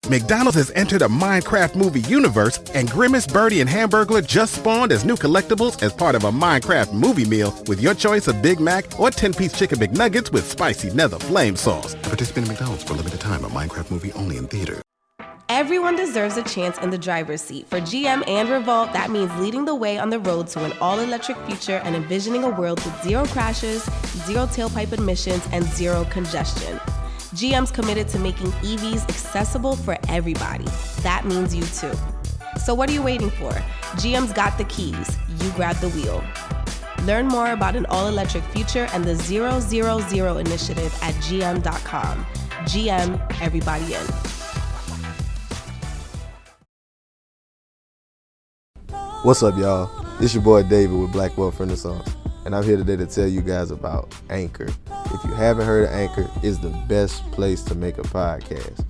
McDonald's has entered a Minecraft movie universe, and Grimace, Birdie, and Hamburglar just spawned as new collectibles as part of a Minecraft movie meal with your choice of Big Mac or 10-piece chicken McNuggets with spicy nether flame sauce. Participate in McDonald's for a limited time. A Minecraft movie only in theaters. Everyone deserves a chance in the driver's seat. For GM and Revolt, that means leading the way on the road to an all-electric future and envisioning a world with zero crashes, zero tailpipe emissions, and zero congestion. GM's committed to making EVs accessible for everybody. That means you too. So what are you waiting for? GM's got the keys. You grab the wheel. Learn more about an all-electric future and the 000 initiative at gm.com. GM, everybody in. What's up, y'all? It's your boy David with Black Wealth Renaissance, and I'm here today to tell you guys about Anchor. If you haven't heard of Anchor, it's the best place to make a podcast.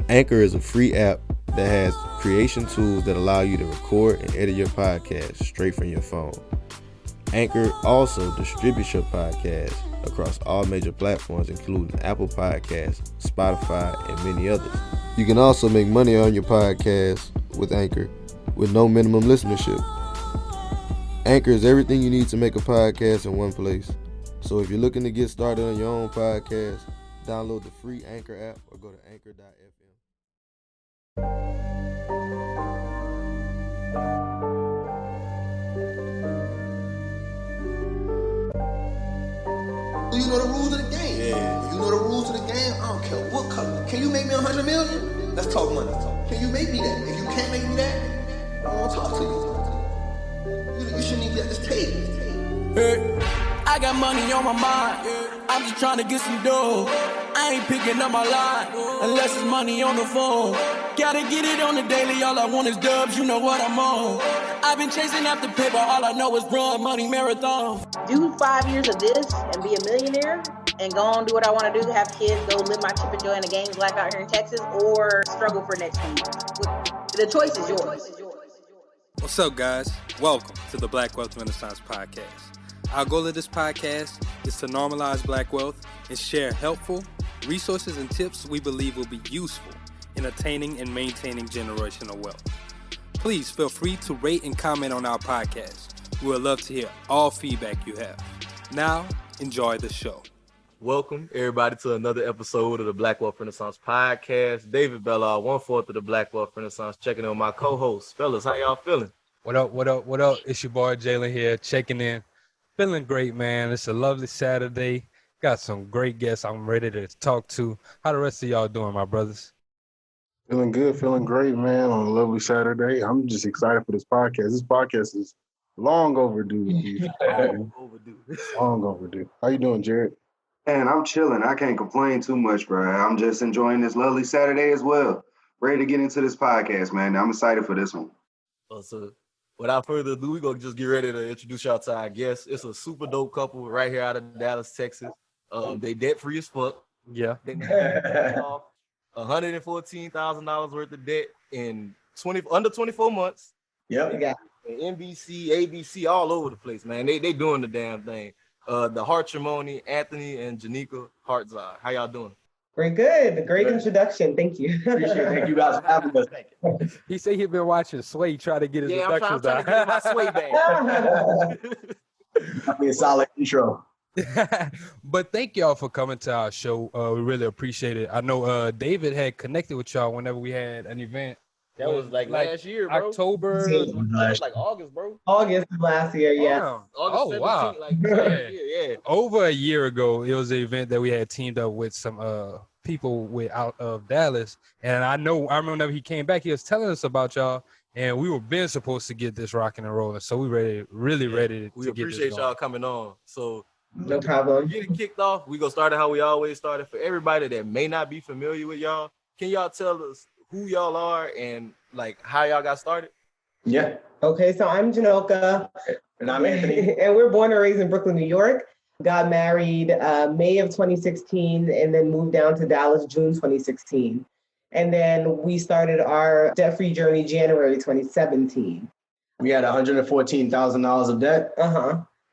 Anchor is a free app that has creation tools that allow you to record and edit your podcast straight from your phone. Anchor also distributes your podcast across all major platforms, including Apple Podcasts, Spotify, and many others. You can also make money on your podcast with Anchor with no minimum listenership. Anchor is everything you need to make a podcast in one place. So if you're looking to get started on your own podcast, download the free Anchor app or go to anchor.fm. You know the rules of the game. Yeah. You know the rules of the game. I don't care what color. Can you make me 100 million? Let's talk money. Can you make me that? If you can't make me that, I don't want to talk to you. You shouldn't even be at this table. Hey, I got money on my mind. I'm just trying to get some dough. I ain't picking up my line unless it's money on the phone. Gotta get it on the daily. All I want is dubs. You know what I'm on. I've been chasing after paper. All I know is run money marathon. Do 5 years of this and be a millionaire and go on do what I want to do, have kids, go live my chip and joy in the games life out here in Texas, or struggle for next few years. The choice is yours. What's up, guys? Welcome to the Black Wealth Renaissance Podcast. Our goal of this podcast is to normalize black wealth and share helpful resources and tips we believe will be useful in attaining and maintaining generational wealth. Please feel free to rate and comment on our podcast. We would love to hear all feedback you have. Now, enjoy the show. Welcome, everybody, to another episode of the Black Wealth Renaissance Podcast. David Bellard, 1/4 of the Black Wealth Renaissance, checking in on my co-host. Fellas, how y'all feeling? What up, what up, what up? It's your boy Jalen here, checking in. Feeling great, man. It's a lovely Saturday. Got some great guests I'm ready to talk to. How the rest of y'all doing, my brothers? Feeling good, feeling great, man, on a lovely Saturday. I'm just excited for this podcast. This podcast is long overdue. Long overdue. How you doing, Jared? Man, I'm chilling. I can't complain too much, bro. I'm just enjoying this lovely Saturday as well. Ready to get into this podcast, man. I'm excited for this one. So, without further ado, we're going to just get ready to introduce y'all to our guests. It's a super dope couple right here out of Dallas, Texas. They debt-free as fuck. Yeah. They paid off $114,000 worth of debt in under 24 months. Yep. got NBC, ABC, all over the place, man. They doing the damn thing. The Hartrimony, Anthony and Jhanilka Hartzog. How y'all doing? Very good. Great introduction. Thank you. Appreciate it. Thank you guys for having us. Thank you. He said he'd been watching Sway, try to get his introductions I'm trying to get my Sway back. That'd be a solid intro. But thank y'all for coming to our show. We really appreciate it. I know David had connected with y'all whenever we had an event. That was like last year, bro. October. Like August, bro. August of last year, yes. Wow. August 17th, Wow. like yeah. Over a year ago, it was an event that we had teamed up with some people out of Dallas. And I remember whenever he came back, he was telling us about y'all. And we were been supposed to get this rocking and rolling. So we really ready to We get this appreciate going. y'all coming on. So No problem. get it kicked off. We gonna start it how we always started. For everybody that may not be familiar with y'all, can y'all tell us who y'all are and like how y'all got started? Yeah. Okay, so I'm Jhanilka. And I'm Anthony. And we're born and raised in Brooklyn, New York. Got married May of 2016 and then moved down to Dallas June 2016. And then we started our debt-free journey January 2017. We had $114,000 of debt.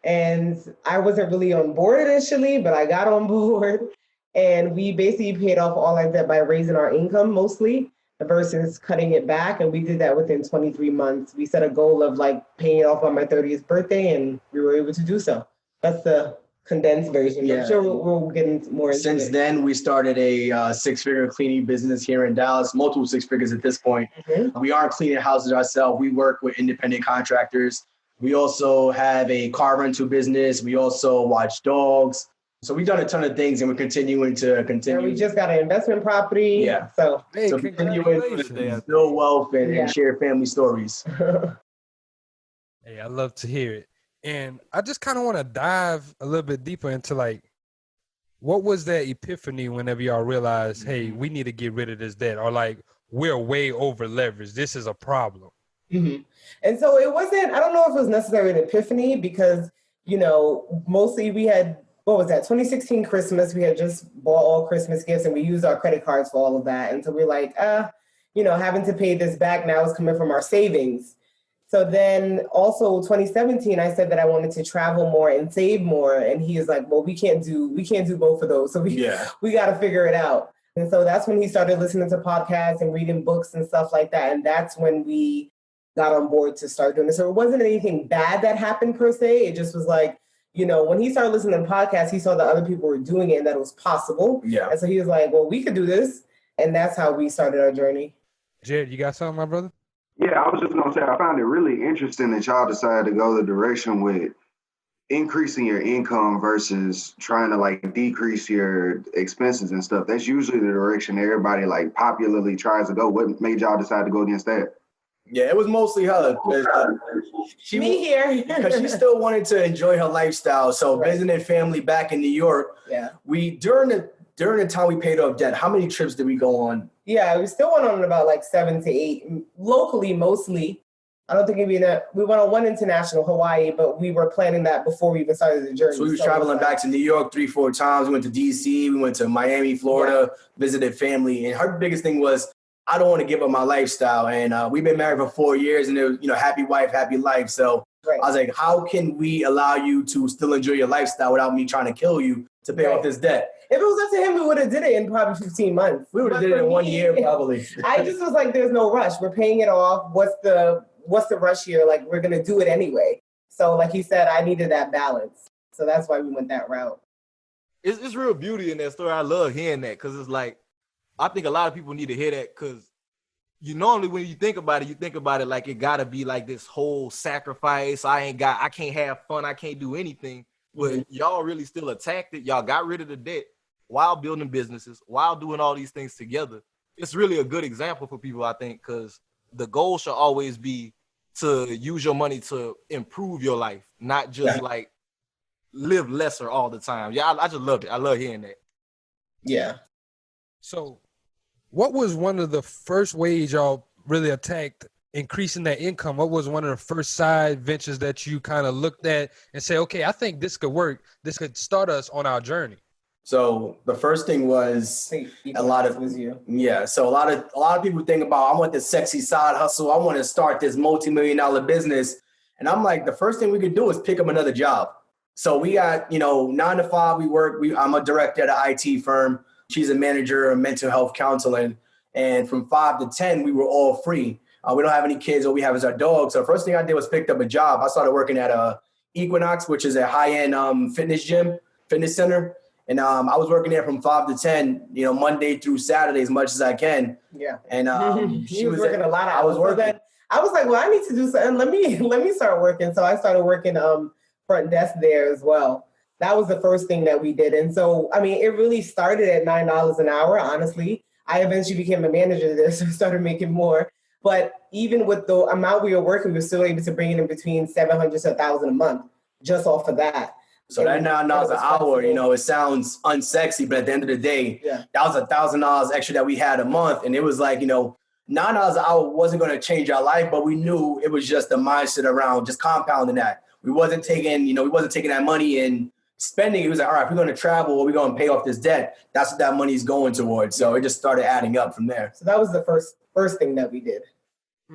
And I wasn't really on board initially, but I got on board. And we basically paid off all our debt by raising our income mostly. versus cutting it back. And we did that within 23 months. We set a goal of like paying it off on my 30th birthday, and we were able to do so. That's the condensed version. Yeah. I'm sure we'll get into more into Since it. then, we started a six-figure cleaning business here in Dallas, multiple six figures at this point. Mm-hmm. We aren't cleaning houses ourselves. We work with independent contractors. We also have a car rental business. We also watch dogs. So we've done a ton of things, and we're continuing to And we just got an investment property. Yeah. So, Hey, continuing congratulations. to build wealth and share family stories. Hey, I love to hear it. And I just kind of want to dive a little bit deeper into like, what was that epiphany whenever y'all realized, hey, we need to get rid of this debt, or like, we're way over leveraged. This is a problem. mm-hmm. And so it wasn't, I don't know if it was necessarily an epiphany because, you know, mostly we had, what was that, 2016 Christmas, we had just bought all Christmas gifts and we used our credit cards for all of that. And so we're like, you know, having to pay this back now is coming from our savings. So then also 2017, I said that I wanted to travel more and save more. And he is like, well, we can't do both of those. So we got to figure it out. And so that's when he started listening to podcasts and reading books and stuff like that. And that's when we got on board to start doing this. So it wasn't anything bad that happened per se. It just was like, you know, when he started listening to podcasts, he saw that other people were doing it and that it was possible. Yeah. And so he was like, well, we could do this. And that's how we started our journey. Jared, you got something, my brother? Yeah, I was just gonna say I found it really interesting that y'all decided to go the direction with increasing your income versus trying to like decrease your expenses and stuff. That's usually the direction everybody like popularly tries to go. What made y'all decide to go against that? Yeah, it was mostly her. Me here. Because she still wanted to enjoy her lifestyle. So visiting family back in New York, we during the time we paid off debt, how many trips did we go on? Yeah, we still went on about like 7 to 8, locally mostly. I don't think we went on one international, Hawaii, but we were planning that before we even started the journey. So we was traveling back to New York 3-4 times. We went to DC, we went to Miami, Florida, visited family. And her biggest thing was, I don't want to give up my lifestyle. And we've been married for 4 years and it was, you know, happy wife, happy life. So I was like, how can we allow you to still enjoy your lifestyle without me trying to kill you to pay off this debt? If it was up to him, we would have did it in probably 15 months. We would have did it in 1 year probably. I just was like, there's no rush. We're paying it off. What's the rush here? Like, we're going to do it anyway. So like he said, I needed that balance. So that's why we went that route. It's real beauty in that story. I love hearing that because it's like, I think a lot of people need to hear that because you normally, when you think about it like it got to be like this whole sacrifice. I can't have fun. I can't do anything. But y'all really still attacked it. Y'all got rid of the debt while building businesses, while doing all these things together. It's really a good example for people, I think, because the goal should always be to use your money to improve your life, not just like live lesser all the time. Yeah, I just love it. I love hearing that. Yeah. So what was one of the first ways y'all really attacked increasing that income? What was one of the first side ventures that you kind of looked at and say, okay, I think this could work. This could start us on our journey? So the first thing was So a lot of people think about, I want this sexy side hustle. I want to start this multi-million-dollar business. And I'm like, the first thing we could do is pick up another job. So we got, 9 to 5, we work. I'm a director at an IT firm. She's a manager of mental health counseling. And from 5 to 10, we were all free. We don't have any kids. All we have is our dog. So the first thing I did was picked up a job. I started working at Equinox, which is a high-end fitness center. And I was working there from 5 to 10, Monday through Saturday as much as I can. Yeah. And she was working a lot of hours. I was working. I was like, well, I need to do something. Let me start working. So I started working front desk there as well. That was the first thing that we did. And so, I mean, it really started at $9 an hour, honestly. I eventually became a manager there, so I started making more. But even with the amount we were working, we were still able to bring it in between $700 to $1,000 a month just off of that. So that $9 an hour, it sounds unsexy, but at the end of the day, that was $1,000 extra that we had a month. And it was like, $9 an hour wasn't going to change our life, but we knew it was just the mindset around just compounding that. We wasn't taking that money and spending. It was like, all right, if we're going to travel or we're going to pay off this debt, that's what that money's going towards. So it just started adding up from there. So that was the first thing that we did.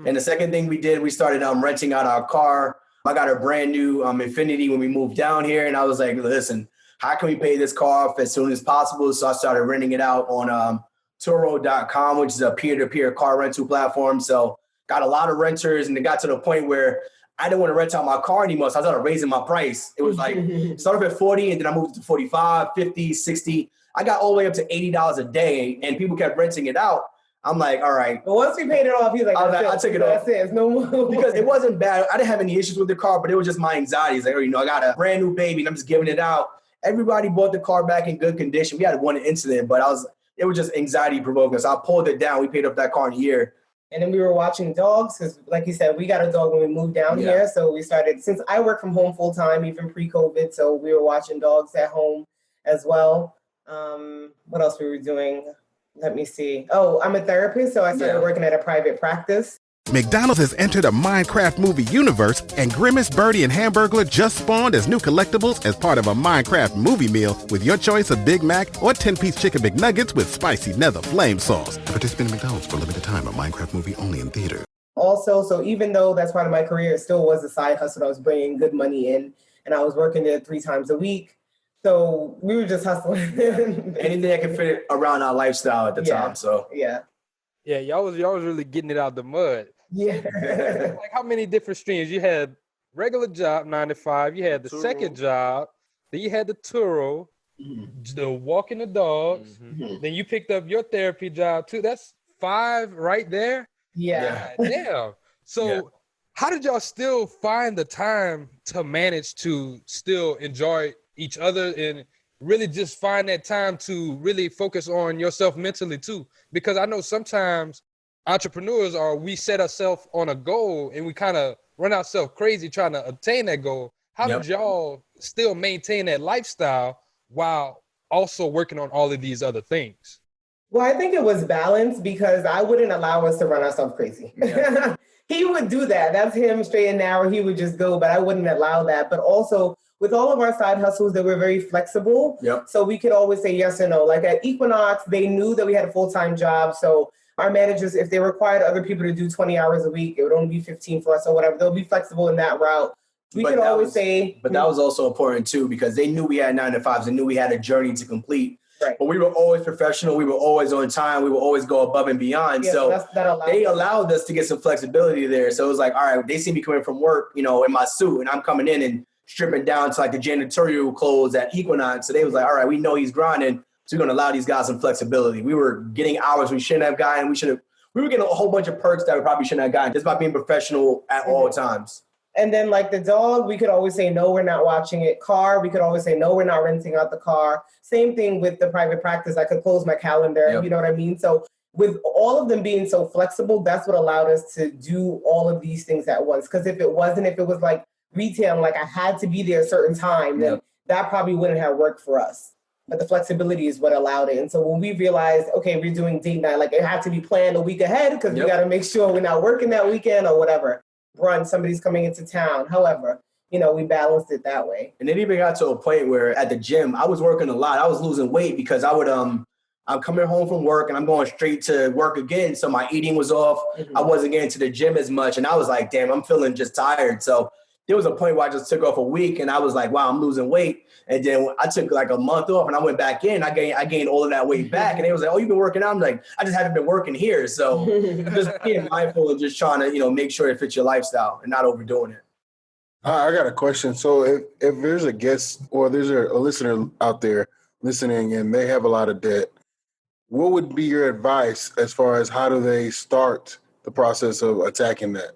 And the second thing we did, we started renting out our car. I got a brand new Infiniti when we moved down here. And I was like, listen, how can we pay this car off as soon as possible? So I started renting it out on Turo.com, which is a peer-to-peer car rental platform. So got a lot of renters, and it got to the point where I didn't want to rent out my car anymore. So I started raising my price. It was like, started at 40 and then I moved to 45, 50, 60. I got all the way up to $80 a day and people kept renting it out. I'm like, all right. But once we paid it off, he's like, I took it off. That's it. It's no more. Because it wasn't bad. I didn't have any issues with the car, but it was just my anxiety. It's like, I got a brand new baby and I'm just giving it out. Everybody bought the car back in good condition. We had one incident, but it was just anxiety provoking. So I pulled it down. We paid off that car in a year. And then we were watching dogs because, like you said, we got a dog when we moved down here. So we started, since I work from home full time, even pre-COVID. So we were watching dogs at home as well. What else we were doing? Let me see. Oh, I'm a therapist. So I started working at a private practice. McDonald's has entered a Minecraft movie universe, and Grimace, Birdie, and Hamburglar just spawned as new collectibles as part of a Minecraft movie meal with your choice of Big Mac or 10-piece chicken McNuggets with spicy nether flame sauce. Participate in McDonald's for a limited time. A Minecraft movie only in theater. Also, so even though that's part of my career, it still was a side hustle. I was bringing good money in, and I was working there 3 times a week. So we were just hustling. Anything that could fit around our lifestyle at the time. So yeah, y'all was really getting it out the mud. Yeah. Like how many different streams? You had regular job, 9 to 5. You had the second job. Then you had the Turo, the walking the dogs. Then you picked up your therapy job too. That's 5 right there. Yeah. Damn. So how did y'all still find the time to manage to still enjoy each other and really just find that time to really focus on yourself mentally too? Because I know sometimes entrepreneurs we set ourselves on a goal and we kind of run ourselves crazy trying to attain that goal. How did y'all still maintain that lifestyle while also working on all of these other things? Well, I think it was balance because I wouldn't allow us to run ourselves crazy. Yeah. He would do that. That's him straight and narrow. He would just go, but I wouldn't allow that. But also with all of our side hustles, they were very flexible. So we could always say yes or no. Like at Equinox, they knew that we had a full-time job. So our managers, if they required other people to do 20 hours a week, it would only be 15 for us or whatever. They'll be flexible in that route. We could always say. But that was also important too, because they knew we had 9 to 5s. They knew we had a journey to complete. Right. But we were always professional. We were always on time. We would always go above and beyond. So they allowed us to get some flexibility there. So it was like, all right, they see me coming from work, in my suit, and I'm coming in and stripping down to like the janitorial clothes at Equinox. So they was like, all right, we know he's grinding. So we're going to allow these guys some flexibility. We were getting hours we shouldn't have gotten. We were getting a whole bunch of perks that we probably shouldn't have gotten just by being professional at all times. And then like the dog, we could always say, no, we're not watching it. Car, we could always say, no, we're not renting out the car. Same thing with the private practice. I could close my calendar, you know what I mean? So with all of them being so flexible, that's what allowed us to do all of these things at once. Because if it was like retail, like I had to be there a certain time, then that probably wouldn't have worked for us. But the flexibility is what allowed it. And so when we realized, okay, we're doing date night, like it had to be planned a week ahead because we got to make sure we're not working that weekend or whatever. Brunch, somebody's coming into town. However, we balanced it that way. And it even got to a point where at the gym, I was working a lot. I was losing weight because I would, I'm coming home from work and I'm going straight to work again. So my eating was off. I wasn't getting to the gym as much. And I was like, damn, I'm feeling just tired. So there was a point where I just took off a week and I was like, wow, I'm losing weight. And then I took like a month off and I went back in. I gained all of that weight back. And they was like, oh, you've been working out? I'm like, I just haven't been working here. So just being mindful and just trying to, make sure it fits your lifestyle and not overdoing it. I got a question. So if there's a guest or there's a listener out there listening and they have a lot of debt, what would be your advice as far as how do they start the process of attacking that?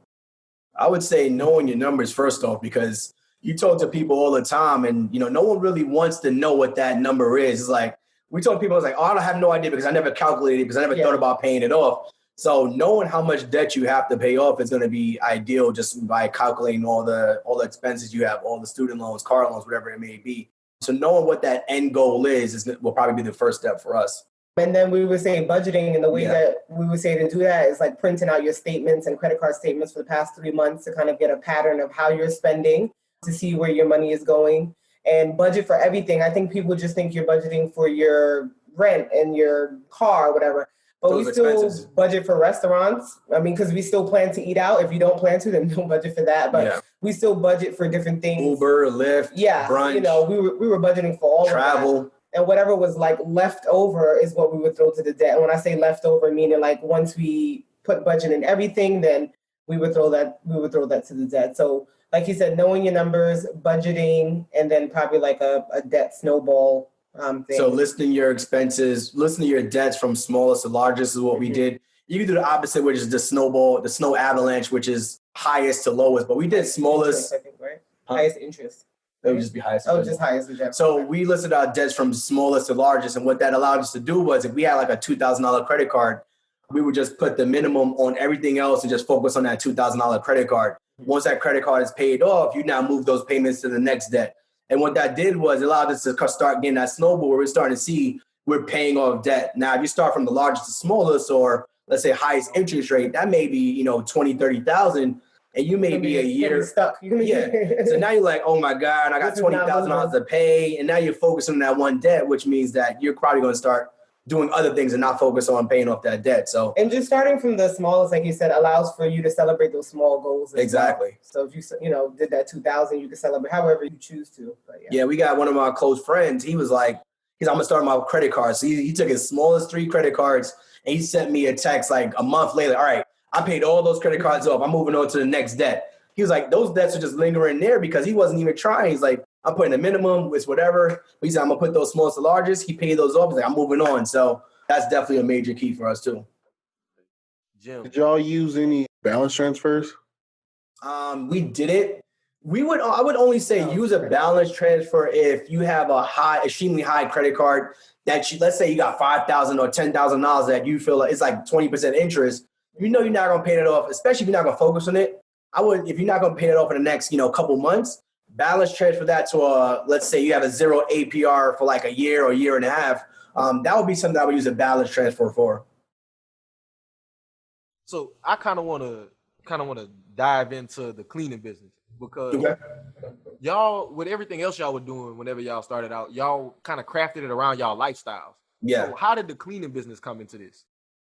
I would say knowing your numbers first off, because you talk to people all the time and, no one really wants to know what that number is. It's like, we talk to people, it's like, oh, I don't have no idea because I never calculated it because I never thought about paying it off. So knowing how much debt you have to pay off is going to be ideal just by calculating all the expenses you have, all the student loans, car loans, whatever it may be. So knowing what that end goal will probably be the first step for us. And then we would say budgeting, and the way that we would say to do that is like printing out your statements and credit card statements for the past 3 months to kind of get a pattern of how you're spending to see where your money is going, and budget for everything. I think people just think you're budgeting for your rent and your car or whatever, but we still budget for restaurants. I mean, because we still plan to eat out. If you don't plan to, then don't budget for that. But we still budget for different things. Uber, Lyft, brunch. We were budgeting for all travel. of that. And whatever was like left over is what we would throw to the debt. And when I say leftover, meaning like once we put budget in everything, then we would throw that to the debt. So like you said, knowing your numbers, budgeting, and then probably like a debt snowball thing. So listing your expenses, listing your debts from smallest to largest is what we did. You can do the opposite, which is the snow avalanche, which is highest to lowest. But we did smallest. Interest, I think, right? Highest interest. It would just be highest. Oh, just highest. So we listed our debts from smallest to largest. And what that allowed us to do was if we had like a $2,000 credit card, we would just put the minimum on everything else and just focus on that $2,000 credit card. Once that credit card is paid off, you now move those payments to the next debt. And what that did was it allowed us to start getting that snowball where we're starting to see we're paying off debt. Now, if you start from the largest to smallest, or let's say highest interest rate, that may be, 20, 30,000. And you may be a year stuck. So now you're like, oh my God, I got $20,000 to pay. And now you're focusing on that one debt, which means that you're probably going to start doing other things and not focus on paying off that debt. So, and just starting from the smallest, like you said, allows for you to celebrate those small goals. Exactly. Well. So if you, did that 2,000, you can celebrate however you choose to. But yeah, we got one of my close friends. He was like, I'm going to start my credit cards. So he took his smallest 3 credit cards and he sent me a text like a month later. All right, I paid all those credit cards off. I'm moving on to the next debt. He was like, those debts are just lingering there because he wasn't even trying. He's like, I'm putting a minimum, it's whatever. He said, I'm going to put those smallest to largest. He paid those off. He's like, I'm moving on. So that's definitely a major key for us too. Jim, did y'all use any balance transfers? We did it. I would only say use a balance transfer if you have a extremely high credit card that let's say you got $5,000 or $10,000 that you feel like it's like 20% interest. You're not going to pay that off, especially if you're not going to focus on it. If you're not going to pay it off in the next, couple months, balance transfer that to let's say you have a 0 APR for like a year or year and a half. That would be something I would use a balance transfer for. So I kind of want to dive into the cleaning business because y'all, with everything else y'all were doing whenever y'all started out, y'all kind of crafted it around y'all lifestyles. Yeah. So how did the cleaning business come into this?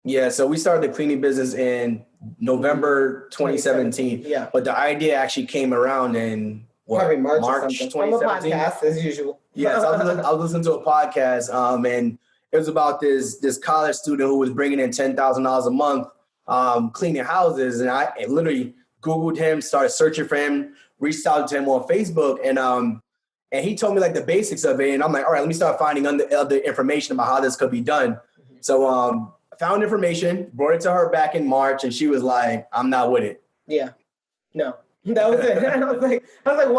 Yeah, so we started the cleaning business in November 2017. Yeah. But the idea actually came around in March 2017. On the podcast, as usual. Yeah, so I was listening to a podcast, and it was about this college student who was bringing in $10,000 a month cleaning houses. And I literally Googled him, started searching for him, reached out to him on Facebook, and he told me like the basics of it. And I'm like, all right, let me start finding other information about how this could be done. So I found information, brought it to her back in March, and she was like, I'm not with it. Yeah, no. That was it. I was like,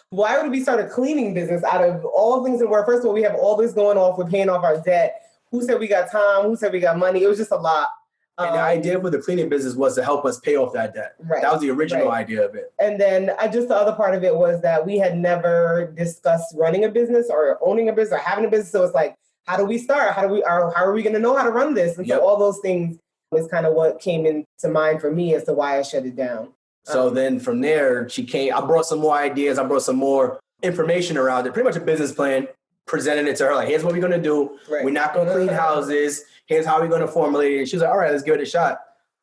why would we start a cleaning business out of all things that were, first of all, we have all this going off, we're paying off our debt. Who said we got time? Who said we got money? It was just a lot. And the idea for the cleaning business was to help us pay off that debt. Right. That was the original idea of it. And then just the other part of it was that we had never discussed running a business or owning a business or having a business. So it's like, how do we start? How are we going to know how to run this? And so all those things was kind of what came into mind for me as to why I shut it down. So then from there, she came. I brought some more ideas. I brought some more information around it, pretty much a business plan, presented it to her. Like, here's what we're going to do. Right. We're not going to clean houses. Here's how we're going to formulate it. And she was like, all right, let's give it a shot.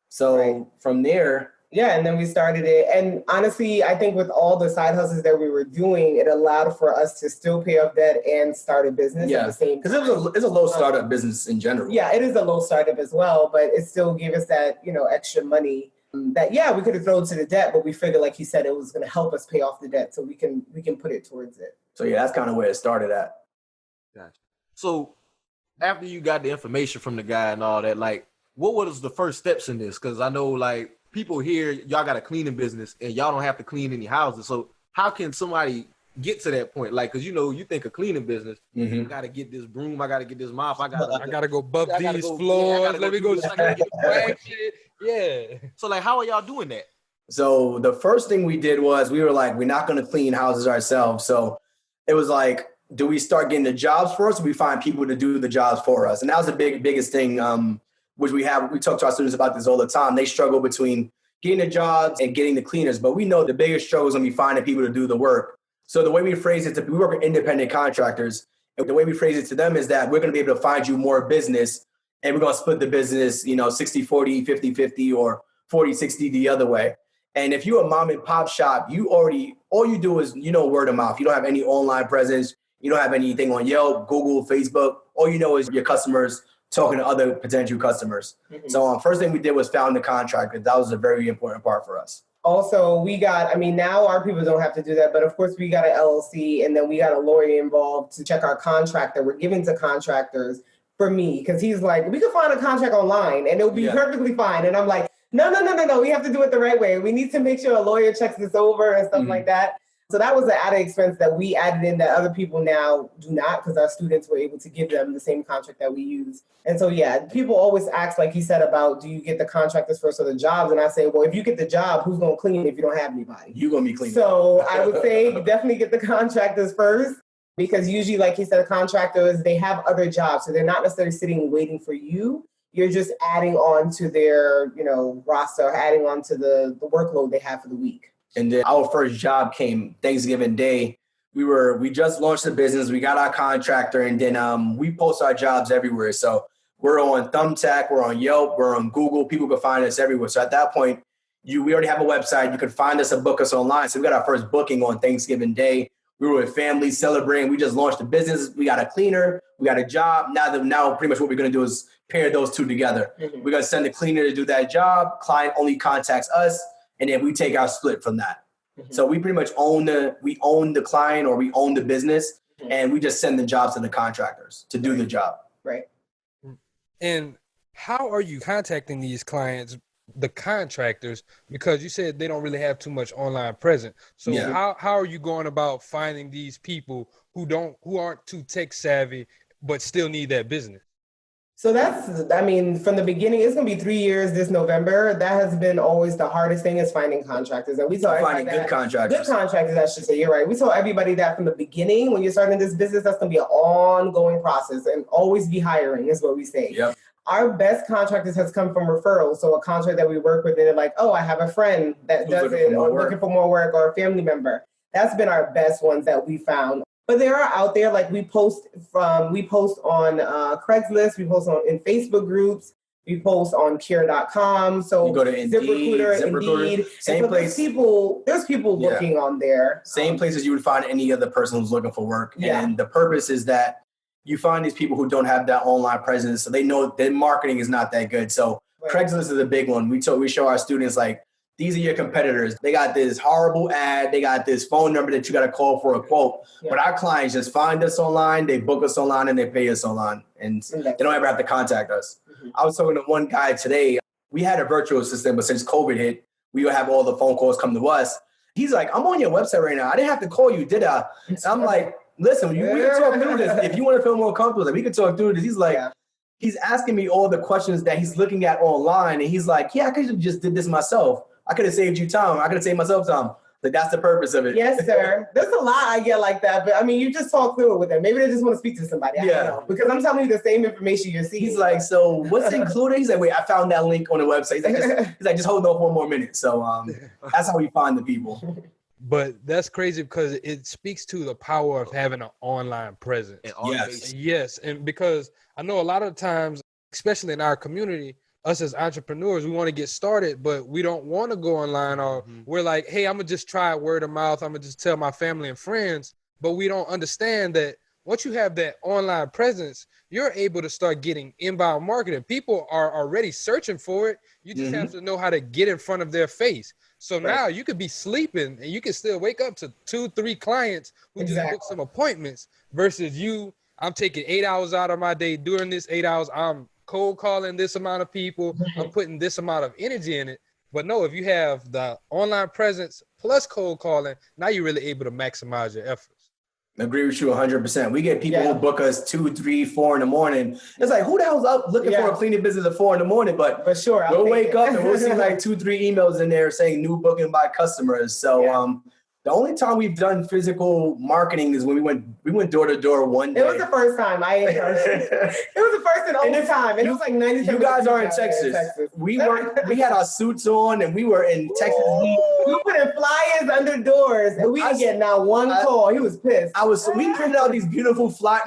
So from there. Yeah, and then we started it. And honestly, I think with all the side hustles that we were doing, it allowed for us to still pay off debt and start a business at the same time. Because it's a low startup business in general. Yeah, it is a low startup as well, but it still gave us that, extra money that, we could have thrown to the debt, but we figured, like he said, it was going to help us pay off the debt so we can put it towards it. So that's kind of where it started at. Gotcha. So after you got the information from the guy and all that, like, what was the first steps in this? Because I know, like, people here, y'all got a cleaning business and y'all don't have to clean any houses. So how can somebody get to that point? Like, because, you think a cleaning business, I got to get this broom, I got to get this mop, I got to go buff these floors, let me go get the shit. Yeah. So, like, how are y'all doing that? So the first thing we did was we were like, we're not going to clean houses ourselves. So it was like, do we start getting the jobs for us, or we find people to do the jobs for us? And that was the biggest thing, which we talk to our students about this all the time. They struggle between getting the jobs and getting the cleaners, but we know the biggest struggle is going to be finding people to do the work. So the way we phrase it, we work with independent contractors, and the way we phrase it to them is that we're going to be able to find you more business, and we're going to split the business, 60-40, 50-50, or 40-60 the other way. And if you're a mom and pop shop, all you do is, word of mouth. You don't have any online presence. You don't have anything on Yelp, Google, Facebook. All you know is your customers talking to other potential customers. Mm-hmm. So first thing we did was found the contractor. That was a very important part for us. Also, now our people don't have to do that, but of course we got an LLC, and then we got a lawyer involved to check our contract that we're giving to contractors for me. Because he's like, we can find a contract online and it'll be perfectly fine. And I'm like, no, we have to do it the right way. We need to make sure a lawyer checks this over and stuff like that. So that was an added expense that we added in that other people now do not, because our students were able to give them the same contract that we use. And so, people always ask, like he said, about, do you get the contractors first or the jobs? And I say, well, if you get the job, who's going to clean if you don't have anybody? You're going to be cleaning. So I would say definitely get the contractors first, because usually, like he said, contractors, they have other jobs. So they're not necessarily sitting waiting for you. You're just adding on to their, roster, adding on to the workload they have for the week. And then our first job came Thanksgiving Day. We just launched the business. We got our contractor, and then we post our jobs everywhere. So we're on Thumbtack, we're on Yelp, we're on Google. People can find us everywhere. So at that point, we already have a website. You can find us and book us online. So we got our first booking on Thanksgiving Day. We were with families celebrating. We just launched the business. We got a cleaner. We got a job. Now pretty much what we're going to do is pair those two together. Mm-hmm. We're going to send the cleaner to do that job. Client only contacts us. And then we take our split from that. Mm-hmm. So we pretty much own the client, or we own the business, and we just send the jobs to the contractors to do the job. Right. And how are you contacting these clients, the contractors? Because you said they don't really have too much online presence. So how are you going about finding these people who aren't too tech savvy but still need that business? So from the beginning, it's going to be 3 years this November. That has been always the hardest thing, is finding contractors. And we told finding good contractors. Good contractors, I should say. You're right. We told everybody that from the beginning, when you're starting this business, that's going to be an ongoing process, and always be hiring is what we say. Yep. Our best contractors has come from referrals. So a contract that we work with, and they're like, oh, I have a friend that does it, or looking for more work, or a family member. That's been our best ones that we found. But there are out there, like we post on Craigslist, we post in Facebook groups, we post on Cure.com. So you go to Indeed. Same place. There's people looking on there. Same places you would find any other person who's looking for work. Yeah. And the purpose is that you find these people who don't have that online presence, so they know their marketing is not that good. So Craigslist is a big one. We show our students, like, these are your competitors. They got this horrible ad. They got this phone number that you got to call for a quote. Yeah. But our clients just find us online, they book us online, and they pay us online. And they don't ever have to contact us. Mm-hmm. I was talking to one guy today. We had a virtual assistant, but since COVID hit, we would have all the phone calls come to us. He's like, I'm on your website right now. I didn't have to call you, did I? And I'm like, listen, we can talk through this. If you want to feel more comfortable, we can talk through this. He's like, he's asking me all the questions that he's looking at online. And he's like, I could have just did this myself. I could have saved you time. I could have saved myself time. Like, that's the purpose of it. Yes, sir. There's a lot I get like that. But, you just talk through it with them. Maybe they just want to speak to somebody. I don't know. Because I'm telling you the same information you're seeing. He's like, so what's included? He's like, wait, I found that link on the website. He's like, just hold on for 1 more minute. So that's how we find the people. But that's crazy, because it speaks to the power of having an online presence. Yes. And because I know a lot of times, especially in our community, us as entrepreneurs, we want to get started, but we don't want to go online, or we're like, hey, I'm going to just try word of mouth. I'm going to just tell my family and friends. But we don't understand that once you have that online presence, you're able to start getting inbound marketing. People are already searching for it. You just have to know how to get in front of their face. So now you could be sleeping and you can still wake up to 2-3 clients who just book some appointments, versus I'm taking 8 hours out of my day. During this 8 hours, I'm cold calling this amount of people. I'm putting this amount of energy in it. But no, if you have the online presence plus cold calling, now you're really able to maximize your efforts. I agree with you 100%. We get people who book us 2, 3, 4 in the morning. It's like, who the hell's up looking for a cleaning business at 4 in the morning? But for sure, we'll wake up and we'll see like 2, 3 emails in there saying new booking by customers. So the only time we've done physical marketing is when we went door to door one day. It was the first time it was the first and only time. And it was like 97%. You guys are in Texas. We had our suits on and we were in Texas heat. We put in flyers under doors and we didn't get not one call. He was pissed. We printed out these beautiful flyers.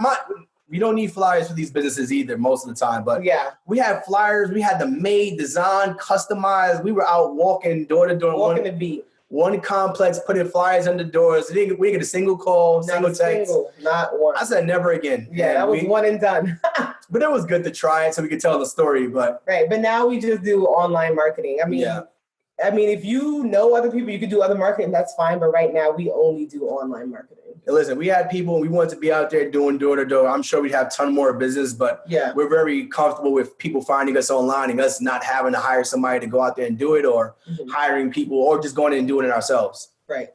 We don't need flyers for these businesses either most of the time, but we had flyers. We had them made, designed, customized. We were out walking door to door. Walking the beat. one complex, putting flyers on the doors. We didn't get a single call, single text. Not one. I said never again. Yeah, that was one and done. But it was good to try it so we could tell the story. But right, but now we just do online marketing. I mean, if you know other people, you could do other marketing, that's fine. But right now, we only do online marketing. Listen, we had people, we wanted to be out there doing door-to-door. I'm sure we'd have a ton more business, but we're very comfortable with people finding us online and us not having to hire somebody to go out there and do it, or hiring people, or just going in and doing it ourselves. Right.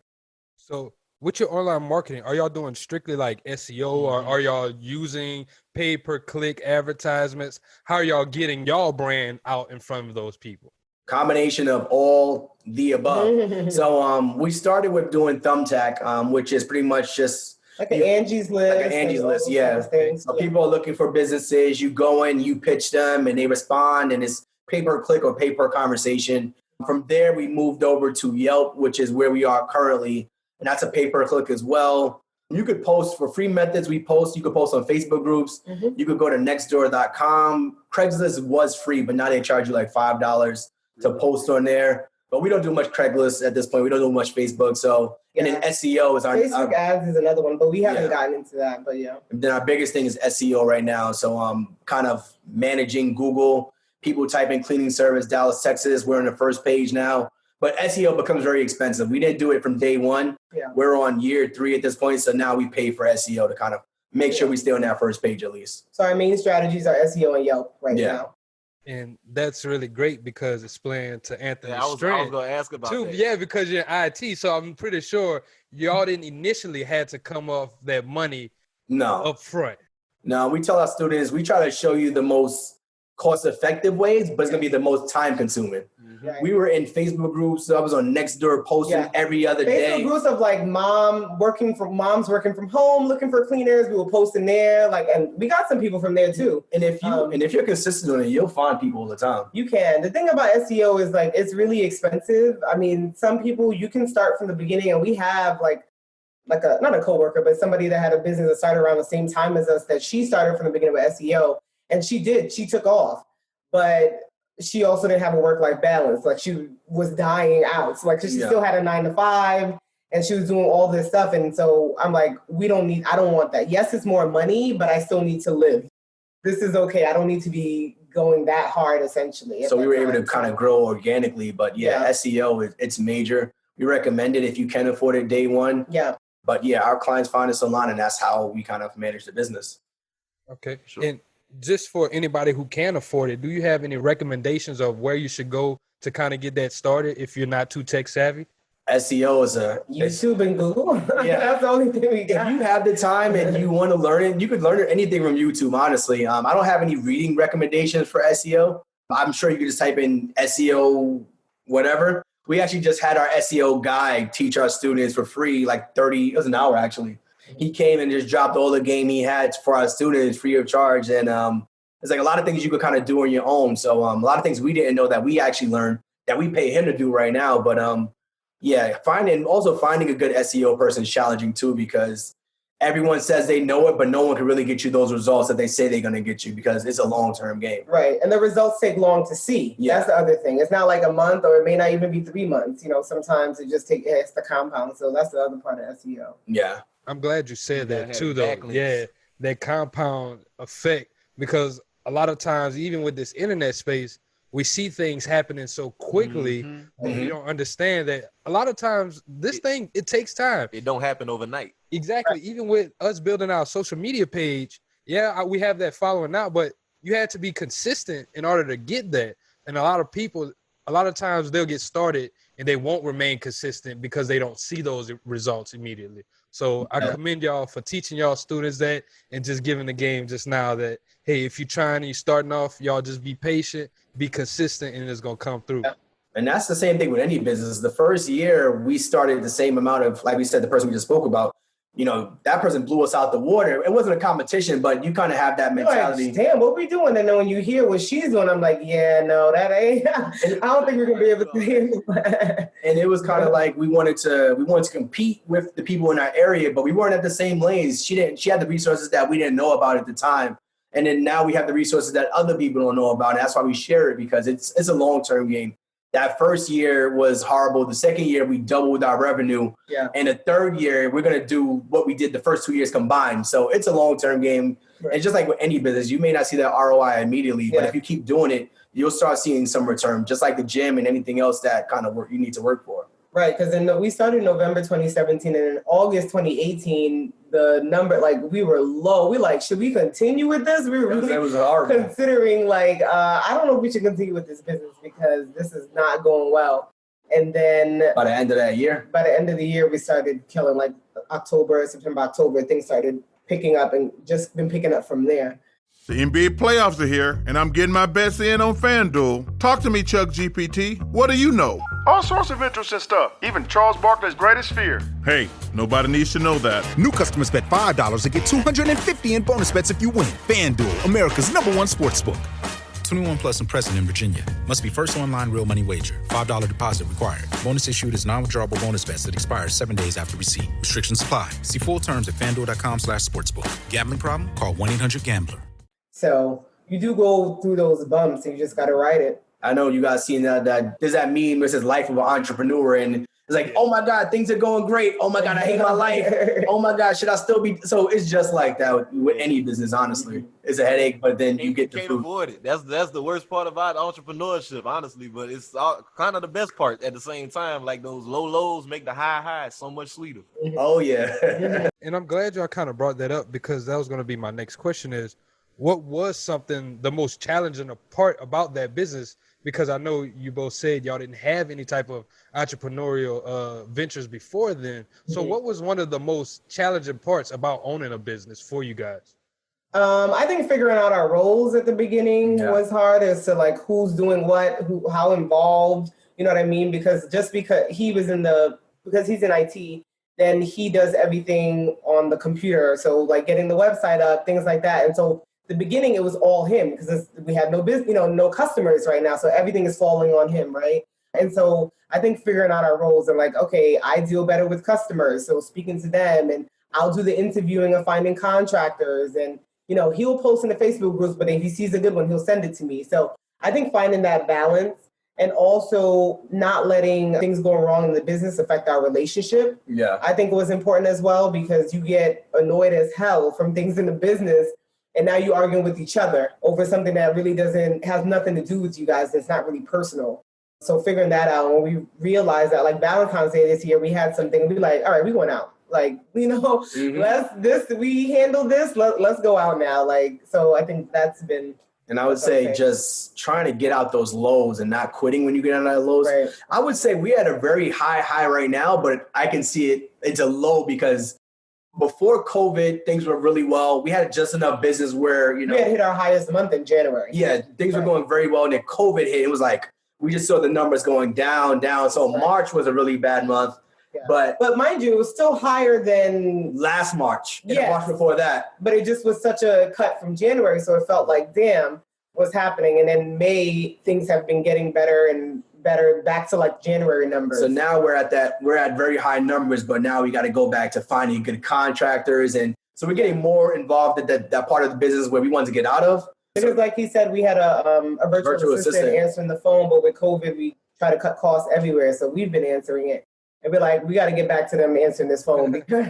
So with your online marketing, are y'all doing strictly like SEO, or are y'all using pay-per-click advertisements? How are y'all getting y'all brand out in front of those people? Combination of all the above. So we started with doing Thumbtack, which is pretty much just like an Angie's List. Like an Angie's List, yeah. So people are looking for businesses. You go in, you pitch them, and they respond, and it's pay-per-click or pay-per-conversation. From there, we moved over to Yelp, which is where we are currently, and that's a pay-per-click as well. You could post for free methods. You could post on Facebook groups. You could go to nextdoor.com. Craigslist was free, but now they charge you like $5 to post on there. But we don't do much Craigslist at this point. We don't do much Facebook. So, and then SEO is our Facebook ads is another one, but we haven't gotten into that. But And then our biggest thing is SEO right now. So kind of managing Google. People type in cleaning service, Dallas, Texas. We're on the first page now. But SEO becomes very expensive. We didn't do it from day one. We're on year 3 at this point. So now we pay for SEO to kind of make sure we stay on that first page at least. So our main strategies are SEO and Yelp right now. And that's really great because it's playing to Anthony's I was strength. going to ask about that. Yeah, because you're in IT. So I'm pretty sure y'all didn't initially had to come off that money up front. No, we tell our students, we try to show you the most cost-effective ways, but it's going to be the most time-consuming. Right. We were in Facebook groups. So I was on Nextdoor posting every other day. Facebook groups of like moms working from home, looking for cleaners. We were posting there, and we got some people from there too. And if you're consistent on it, you'll find people all the time. You can. The thing about SEO is it's really expensive. I mean, some people you can start from the beginning, and we have not a coworker, but somebody that had a business that started around the same time as us. That she started from the beginning with SEO, and she took off, but she also didn't have a work-life balance. She was dying out. So she still had a 9-to-5 and she was doing all this stuff. And so I'm like, I don't want that. Yes, it's more money, but I still need to live. This is okay. I don't need to be going that hard essentially. So we were able to kind of grow organically, but SEO, it's major. We recommend it if you can afford it day one. Yeah. But our clients find us online and that's how we kind of manage the business. Okay. Sure. And just for anybody who can afford it, do you have any recommendations of where you should go to kind of get that started if you're not too tech savvy? SEO is YouTube and Google. That's the only thing we got. If you have the time and you want to learn it, you could learn anything from YouTube, honestly. I don't have any reading recommendations for SEO. I'm sure you could just type in SEO whatever. We actually just had our SEO guy teach our students for free, it was an hour actually. He came and just dropped all the game he had for our students free of charge. And it's a lot of things you could kind of do on your own. So a lot of things we didn't know that we actually learned that we pay him to do right now. But finding a good SEO person is challenging too, because everyone says they know it, but no one can really get you those results that they say they're going to get you because it's a long-term game. Right. And the results take long to see. Yeah. That's the other thing. It's not like a month, or it may not even be 3 months. Sometimes it has to compound. So that's the other part of SEO. Yeah. I'm glad you said that too, though. Yeah, that compound effect, because a lot of times, even with this internet space, we see things happening so quickly that we don't understand that a lot of times it takes time. It don't happen overnight. Exactly. Right. Even with us building our social media page, we have that following now, but you had to be consistent in order to get that. And a lot of times they'll get started and they won't remain consistent because they don't see those results immediately. So I commend y'all for teaching y'all students that and just giving the game just now that, hey, if you're trying and you're starting off, y'all just be patient, be consistent, and it's going to come through. And that's the same thing with any business. The first year we started the same amount of, like we said, the person we just spoke about, that person blew us out the water. It wasn't a competition, but you kind of have that mentality. Damn, what we doing? And then when you hear what she's doing, I'm like, no, that ain't. I don't think we're gonna be able to handle that. And it was kind of like we wanted to compete with the people in our area, but we weren't at the same lanes. She had the resources that we didn't know about at the time, and then now we have the resources that other people don't know about. And that's why we share it, because it's a long-term game. That first year was horrible. The second year, we doubled our revenue. Yeah. And the third year, we're going to do what we did the first 2 years combined. So it's a long-term game. Right. And just like with any business, you may not see that ROI immediately, but if you keep doing it, you'll start seeing some return, just like the gym and anything else that kind of work you need to work for. Right, because we started in November 2017, and in August 2018, the number, like, we were low. We like, should we continue with this? We were really considering, like, I don't know if we should continue with this business because this is not going well. And then by the end of that year? By the end of the year, we started killing, like, September, October, things started picking up and just been picking up from there. The NBA playoffs are here, and I'm getting my bets in on FanDuel. Talk to me, Chuck GPT. What do you know? All sorts of interesting stuff, even Charles Barkley's greatest fear. Hey, nobody needs to know that. New customers bet $5 to get $250 in bonus bets if you win. FanDuel, America's #1 sportsbook. 21 plus and present in Virginia. Must be first online real money wager. $5 deposit required. Bonus issued as non-withdrawable bonus bets that expires 7 days after receipt. Restrictions apply. See full terms at FanDuel.com/sportsbook. Gambling problem? Call 1-800-GAMBLER. So you do go through those bumps and you just got to ride it. I know you guys seen that there's that meme that says life of an entrepreneur. And it's like, oh my God, things are going great. Oh my God, I hate my life. Oh my God, should I still be? So it's just like that with any business, honestly. It's a headache, but then you get the can't avoid it. That's the worst part about entrepreneurship, honestly. But it's kind of the best part at the same time. Like those low lows make the high highs so much sweeter. Oh yeah. And I'm glad y'all kind of brought that up because that was going to be my next question is, what was the most challenging part about that business? Because I know you both said y'all didn't have any type of entrepreneurial ventures before then. So what was one of the most challenging parts about owning a business for you guys? I think figuring out our roles at the beginning was hard as to like who's doing what, how involved, you know what I mean? Because just because he's in IT, then he does everything on the computer. So like getting the website up, things like that. And so the beginning, it was all him because we had no business, no customers right now. So everything is falling on him, right? And so I think figuring out our roles and like, okay, I deal better with customers. So speaking to them, and I'll do the interviewing of finding contractors, and, he'll post in the Facebook groups, but if he sees a good one, he'll send it to me. So I think finding that balance and also not letting things go wrong in the business affect our relationship. Yeah. I think it was important as well because you get annoyed as hell from things in the business. And now you're arguing with each other over something that really has nothing to do with you guys. It's not really personal. So figuring that out, when we realized that, like Valentine's Day this year, we had something, we like, all right, we going out. Like, we handled this, let's go out now. Like, so I think that's been. And I would say just trying to get out those lows and not quitting when you get out of those lows. Right. I would say we had a very high right now, but I can see it's a low because before COVID, things were really well. We had just enough business where, we had hit our highest month in January. Yeah, things were going very well. And then COVID hit. It was like, we just saw the numbers going down. So March was a really bad month. Yeah. But mind you, it was still higher than last March. And the March before that. But it just was such a cut from January. So it felt like, damn, what's happening? And then May, things have been getting better and better, back to like January numbers. So now we're at very high numbers, but now we got to go back to finding good contractors. And so we're getting more involved in that part of the business where we want to get out of. Because like he said, we had a virtual assistant answering the phone, but with COVID, we try to cut costs everywhere. So we've been answering it. And we're like, we got to get back to them answering this phone because,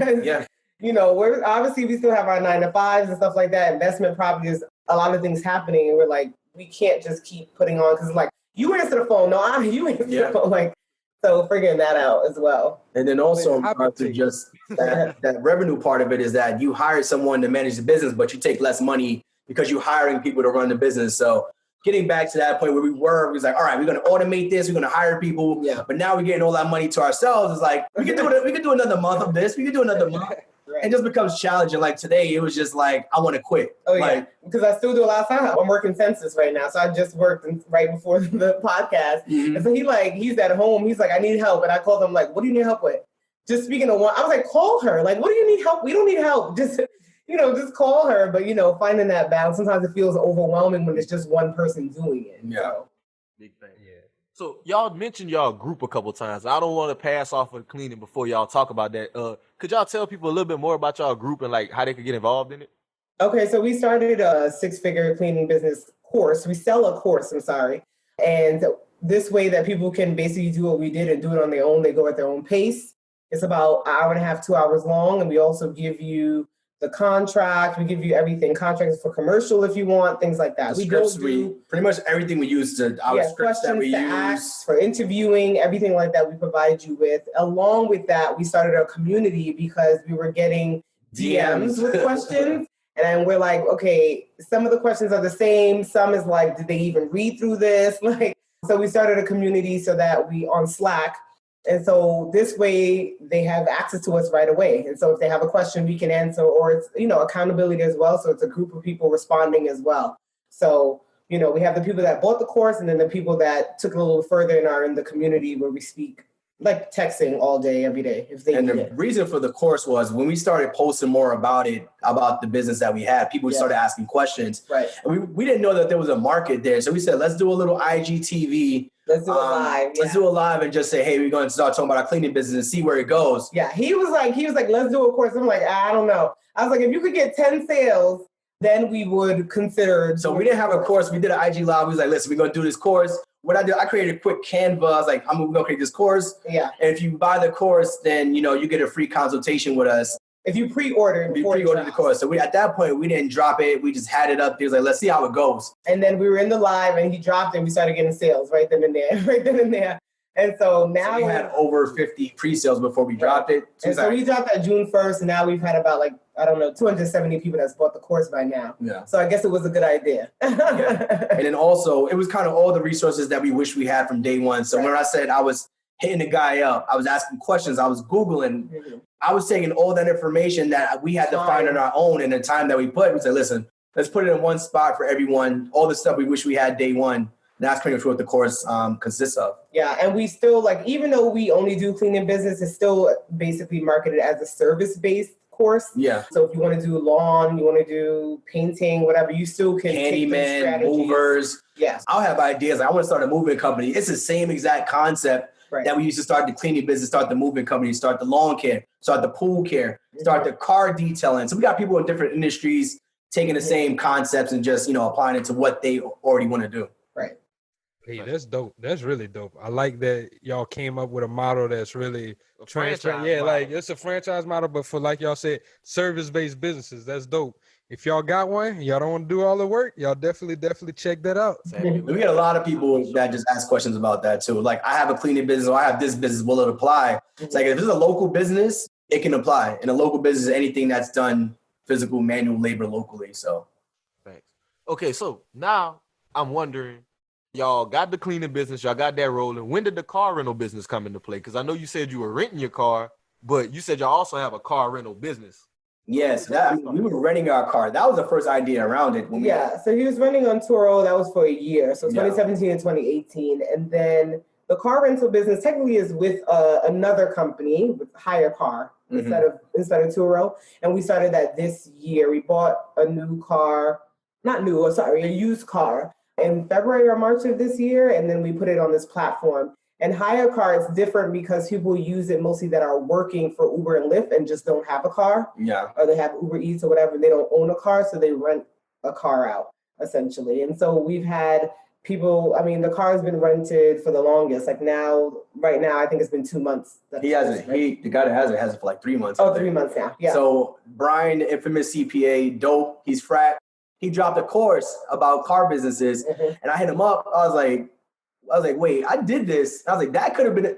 we're obviously we still have our 9-to-5s and stuff like that. Investment properties, a lot of things happening. And we're like, we can't just keep putting on because like, you answer the phone. No, you answer the phone. Like, so figuring that out as well. And then also just that revenue part of it is that you hire someone to manage the business, but you take less money because you're hiring people to run the business. So getting back to that point where we was like, all right, we're going to automate this. We're going to hire people. Yeah. But now we're getting all that money to ourselves. It's like, we could do another month of this. We could do another month. Right. It just becomes challenging. Like today, it was just like, I want to quit. Oh, yeah. Because I still do a lot of time. I'm working census right now. So I just worked right before the podcast. Mm-hmm. And so he's at home. He's like, I need help. And I called him like, what do you need help with? Just speaking of one, I was like, call her. Like, what do you need help? We don't need help. Just call her. But, finding that balance, sometimes it feels overwhelming when it's just one person doing it. Yeah. So. Big thing. Yeah. So y'all mentioned y'all group a couple times. I don't want to pass off with cleaning before y'all talk about that. Could y'all tell people a little bit more about y'all group and like how they could get involved in it? Okay, so we started a 6-figure cleaning business course. We sell a course, I'm sorry. And this way that people can basically do what we did and do it on their own. They go at their own pace. It's about an hour and a half, 2 hours long. And we also give you the contract. We give you everything, contracts for commercial if you want, things like that. We don't do pretty much everything we use to our scripts that we use. Ask, for interviewing, everything like that we provide you with. Along with that, we started a community because we were getting DMs with questions. And we're like, okay, some of the questions are the same. Some is like, did they even read through this? So we started a community so that we on Slack. And so this way they have access to us right away. And so if they have a question, we can answer, or it's, accountability as well. So it's a group of people responding as well. So, we have the people that bought the course and then the people that took it a little further and are in the community where we speak, like texting all day, every day. And the reason for the course was when we started posting more about it, about the business that we had, people started asking questions. Right. And we didn't know that there was a market there. So we said, let's do a little IGTV. Let's do it live. Let's do it live and just say, hey, we're going to start talking about our cleaning business and see where it goes. Yeah, he was like, let's do a course. I'm like, I don't know. I was like, if you could get 10 sales, then we would consider. So we didn't have a course. We did an IG live. We was like, listen, we're going to do this course. What I did, I created a quick Canva. I was like, I'm going to create this course. Yeah. And if you buy the course, then, you get a free consultation with us. If you pre-order the course. So at that point, we didn't drop it. We just had it up. He was like, let's see how it goes. And then we were in the live and he dropped it and we started getting sales right then and there. And so now we had over 50 pre-sales before we dropped it. So we dropped that June 1st, and now we've had about 270 people that's bought the course by now. Yeah. So I guess it was a good idea. Yeah. And then also, it was kind of all the resources that we wish we had from day one. So when I said I was hitting the guy up, I was asking questions, I was Googling, I was taking all that information that we had to find on our own in the time that we put. We said, listen, let's put it in one spot for everyone, all the stuff we wish we had day one. That's pretty much what the course consists of. Yeah, and we still, even though we only do cleaning business, it's still basically marketed as a service-based course. Yeah. So if you want to do lawn, you want to do painting, whatever, you still can handyman, movers. Yes. I'll have ideas. I want to start a moving company. It's the same exact concept that we used to start the cleaning business, start the moving company, start the lawn care, start the pool care, start the car detailing. So we got people in different industries taking the same concepts and just, applying it to what they already want to do. Right. Hey, that's dope. That's really dope. I like that y'all came up with a model that's really transparent. Yeah, it's a franchise model, but for, like y'all said, service-based businesses. That's dope. If y'all got one, y'all don't want to do all the work, y'all definitely check that out. We get a lot of people that just ask questions about that too. Like, I have a cleaning business or I have this business, will it apply? It's like, if it's a local business, it can apply. And a local business is anything that's done physical manual labor locally. So, thanks. Okay, so now I'm wondering, y'all got the cleaning business, y'all got that rolling. When did the car rental business come into play? Because I know you said you were renting your car, but you said y'all also have a car rental business. Yes, we were renting our car. That was the first idea around it. So he was running on Turo. That was for a year. So 2017 and 2018. And then the car rental business technically is with another company with Hire Car instead of Turo. And we started that this year. We bought a new car, a used car in February or March of this year. And then we put it on this platform. And Hire Car is different because people use it mostly that are working for Uber and Lyft and just don't have a car. Yeah. Or they have Uber Eats or whatever. They don't own a car, so they rent a car out, essentially. And so we've had people, the car has been rented for the longest. Right now, I think it's been 2 months. He has it. The guy that has it for 3 months. Oh, 3 months now. Yeah. So Brian, infamous CPA, dope. He's frat. He dropped a course about car businesses, and I hit him up. I was like, wait, I did this. I was like, that could have been,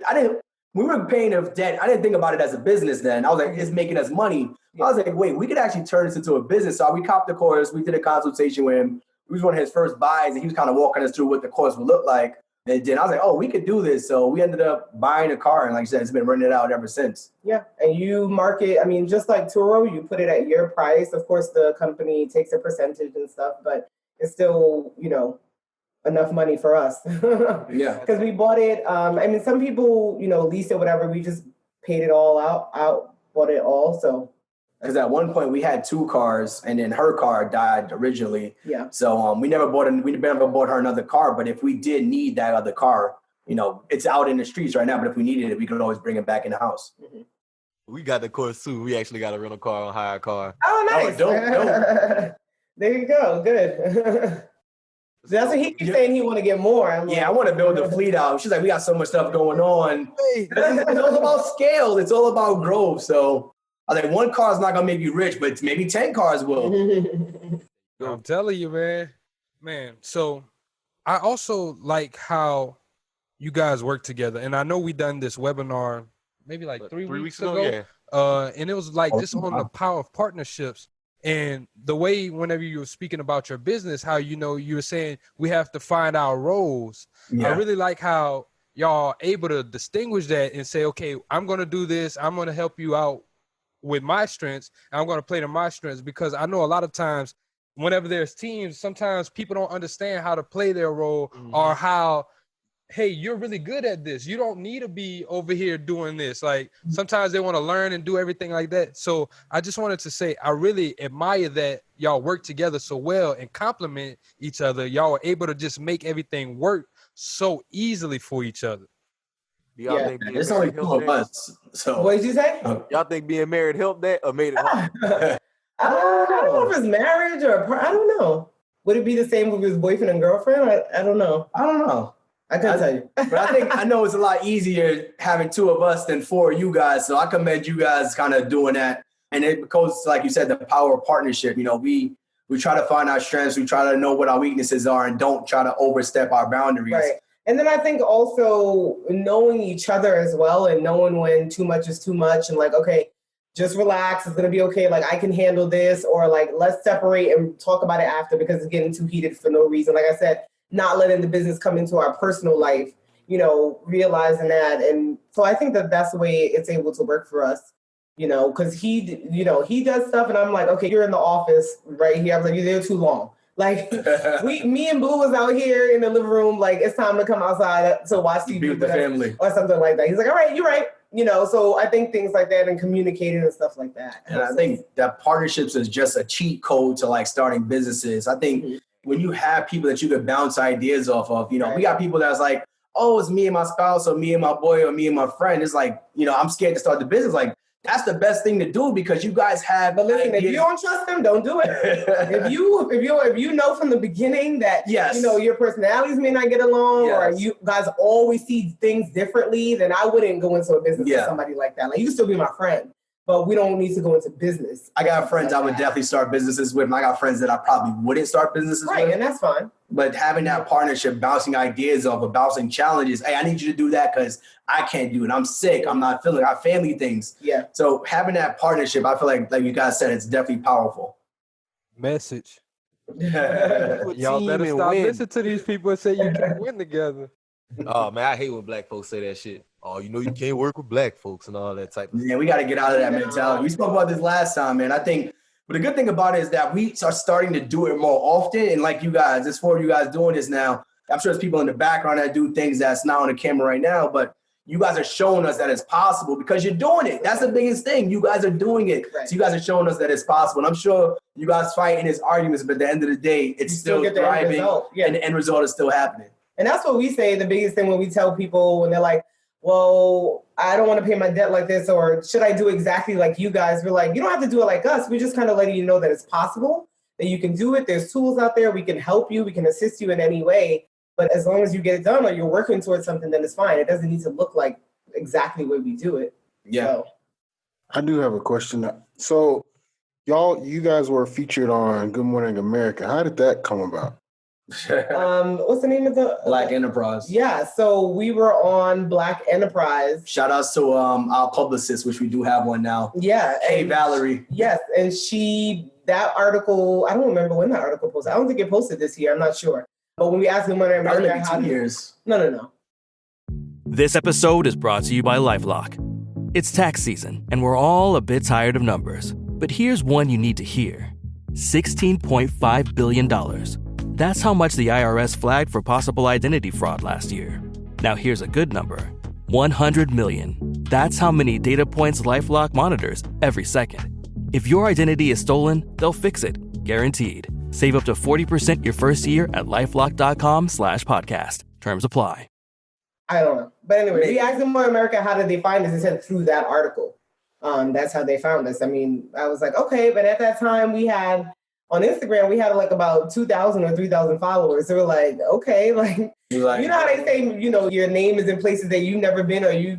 we were paying off debt. I didn't think about it as a business then. I was like, it's making us money. I was like, wait, we could actually turn this into a business. So we copped the course. We did a consultation with him. We was one of his first buys, and he was kind of walking us through what the course would look like. And then I was like, oh, we could do this. So we ended up buying a car. And like I said, it's been renting it out ever since. Yeah. And you market, just like Turo, you put it at your price. Of course, the company takes a percentage and stuff, but it's still, enough money for us. Yeah. Because we bought it. Some people, lease it, whatever. We just paid it all out, bought it all. So. Because at one point we had 2 cars, and then her car died originally. Yeah. So we never bought her another car. But if we did need that other car, it's out in the streets right now. But if we needed it, we could always bring it back in the house. We got the course too. We actually got a rental car on Hire Car. Oh, nice. Oh, dope. There you go. Good. That's what he keeps saying. He want to get more. I want to build the fleet out. She's like, we got so much stuff going on. It's all about scale. It's all about growth. So I was like, one car is not gonna make you rich, but maybe 10 cars will. I'm telling you, man. So I also like how you guys work together, and I know we done this webinar maybe like three weeks ago. And it was like just on the power of partnerships. And the way whenever you were speaking about your business, how, you were saying we have to find our roles. I really like how y'all able to distinguish that and say, okay, I'm going to do this. I'm going to help you out with my strengths. And I'm going to play to my strengths, because I know a lot of times whenever there's teams, sometimes people don't understand how to play their role or how, hey, you're really good at this. You don't need to be over here doing this. Like sometimes they want to learn and do everything like that. So I just wanted to say, I really admire that y'all work together so well and complement each other. Y'all are able to just make everything work so easily for each other. There's only two of us. So what did you say? Y'all think being married helped that or made it hard? I don't know if it's marriage or I don't know. Would it be the same with his boyfriend and girlfriend? I don't know. I couldn't tell you. But I know it's a lot easier having two of us than four of you guys. So I commend you guys kind of doing that. And it goes, like you said, the power of partnership. We try to find our strengths. We try to know what our weaknesses are and don't try to overstep our boundaries. Right. And then I think also knowing each other as well, and knowing when too much is too much, and like, okay, just relax. It's going to be okay. Like, I can handle this, or like, let's separate and talk about it after because it's getting too heated for no reason. Like I said, not letting the business come into our personal life, realizing that. And so I think that that's the way it's able to work for us, because he does stuff and I'm like, okay, you're in the office right here. I'm like, you're there too long. Like me and Boo was out here in the living room. Like, it's time to come outside to watch TV with the family or something like that. He's like, all right, you're right. So I think things like that and communicating and stuff like that. And I think that partnerships is just a cheat code to like starting businesses. I think when you have people that you could bounce ideas off of, we got people that's like, oh, it's me and my spouse or me and my boy or me and my friend. It's like, I'm scared to start the business. Like, that's the best thing to do because you guys have. But listen, if you don't trust them, don't do it. if you know from the beginning that your personalities may not get along, or you guys always see things differently, then I wouldn't go into a business with somebody like that. Like, you can still be my friend, but we don't need to go into business. I got friends I would definitely start businesses with, and I got friends that I probably wouldn't start businesses with. Right, and that's fine. But having that partnership, bouncing ideas off of, bouncing challenges. Hey, I need you to do that because I can't do it. I'm sick. I'm not feeling it. I have family things. Yeah. So having that partnership, I feel like you guys said, it's definitely powerful. Message. Y'all better stop listening to these people and say you can't win together. Oh man, I hate when black folks say that shit. Oh, you can't work with black folks and all that type of stuff. Yeah, we got to get out of that mentality. We spoke about this last time, man. I think, but the good thing about it is that we are starting to do it more often. And like you guys, there's 4 of you guys doing this now. I'm sure there's people in the background that do things that's not on the camera right now, but you guys are showing us that it's possible because you're doing it. That's the biggest thing. You guys are doing it. Right. So you guys are showing us that it's possible. And I'm sure you guys fight in his arguments, but at the end of the day, it's still thriving and the end result is still happening. And that's what we say, the biggest thing when we tell people when they're like, well, I don't want to pay my debt like this, or should I do exactly like you guys? We're like, you don't have to do it like us. We're just kind of letting you know that it's possible, that you can do it. There's tools out there. We can help you. We can assist you in any way. But as long as you get it done or you're working towards something, then it's fine. It doesn't need to look like exactly the way we do it. Yeah. So. I do have a question. So you guys were featured on Good Morning America. How did that come about? What's the name of the Black Enterprise? Yeah, so we were on Black Enterprise. Shout outs to our publicist, which we do have one now. Yeah, hey Valerie. Yes, and that article, I don't remember when that article posted. I don't think it posted this year. I'm not sure. But when we asked him when America, 2 years. No. This episode is brought to you by LifeLock. It's tax season, and we're all a bit tired of numbers. But here's one you need to hear: $16.5 billion. That's how much the IRS flagged for possible identity fraud last year. Now here's a good number: 100 million. That's how many data points LifeLock monitors every second. If your identity is stolen, they'll fix it, guaranteed. Save up to 40% your first year at LifeLock.com/podcast. Terms apply. I don't know. But anyway, we asked them more America, how did they find us? They said through that article. That's how they found us. I mean, I was like, okay, but at that time we had on Instagram, we had like about 2,000 or 3,000 followers. So we're like, okay, like you know how they say, your name is in places that you've never been or that you're